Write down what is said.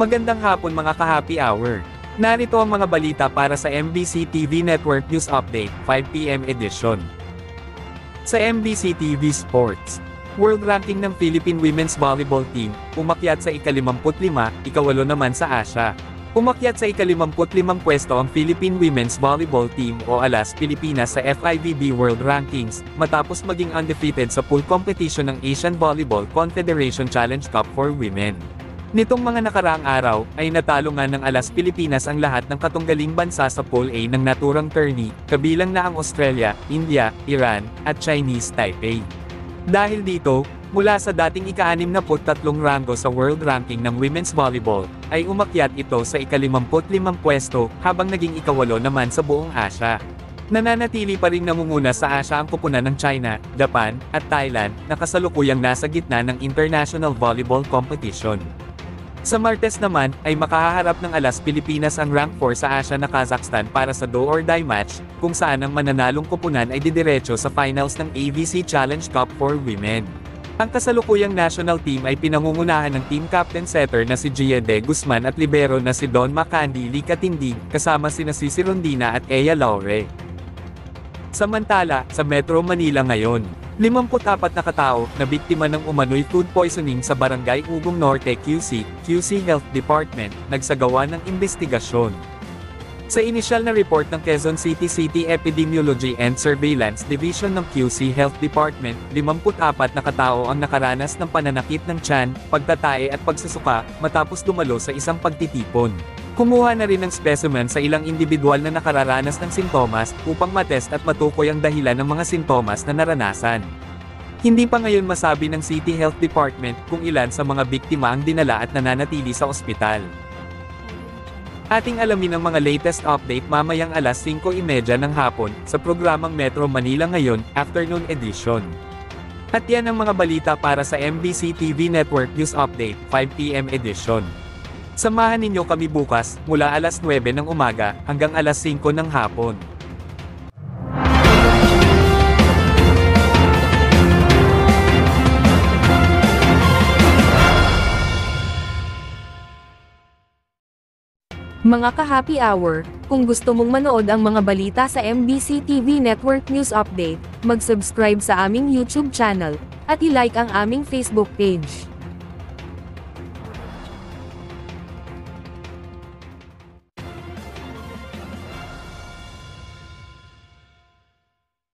Magandang hapon mga ka-happy hour. Narito ang mga balita para sa MBC TV Network News Update, 5 PM edition. Sa MBC TV Sports, World Ranking ng Philippine Women's Volleyball Team, umakyat sa ika-55, ika-8 naman sa Asia. Umakyat sa ika-55 pwesto ang Philippine Women's Volleyball Team o ALAS Pilipinas sa FIVB World Rankings, matapos maging undefeated sa pool competition ng Asian Volleyball Confederation Challenge Cup for Women. Nitong mga nakaraang araw, ay natalo nga ng ALAS Pilipinas ang lahat ng katunggaling bansa sa Pool A ng naturang tourney, kabilang na ang Australia, India, Iran, at Chinese Taipei. Dahil dito, mula sa dating ika-63 ranggo sa world ranking ng women's volleyball, ay umakyat ito sa ika-55 pwesto, habang naging ika-8 naman sa buong Asia. Nananatili pa rin namumuna sa Asia ang koponan ng China, Japan, at Thailand, na kasalukuyang nasa gitna ng international volleyball competition. Sa Martes naman, ay makahaharap ng ALAS Pilipinas ang rank 4 sa Asia na Kazakhstan para sa do or die match, kung saan ang mananalong koponan ay didiretso sa finals ng AVC Challenge Cup for Women. Ang kasalukuyang national team ay pinangungunahan ng team captain setter na si Gia De Guzman at libero na si Don Macandi Lee Katindig, kasama sina Cici Rondina at Ea Laure. Samantala, sa Metro Manila ngayon, 54 na katao na biktima ng umano'y food poisoning sa Barangay Ugong Norte QC Health Department, nagsagawa ng investigasyon. Sa inisyal na report ng Quezon City Epidemiology and Surveillance Division ng QC Health Department, 54 na katao ang nakaranas ng pananakit ng tiyan, pagtatae at pagsusuka, matapos dumalo sa isang pagtitipon. Kumuha na rin ng specimen sa ilang individual na nakararanas ng sintomas, upang matest at matukoy ang dahilan ng mga sintomas na naranasan. Hindi pa ngayon masabi ng City Health Department kung ilan sa mga biktima ang dinala at nananatili sa ospital. Ating alamin ang mga latest update mamayang alas 5:30 ng hapon, sa programang Metro Manila Ngayon, Afternoon Edition. At yan ang mga balita para sa MBC TV Network News Update, 5 PM edition. Samahan ninyo kami bukas, mula alas 9 ng umaga, hanggang alas 5 ng hapon. Mga ka-happy hour, kung gusto mong manood ang mga balita sa MBC TV Network News Update, mag-subscribe sa aming YouTube channel, at i-like ang aming Facebook page.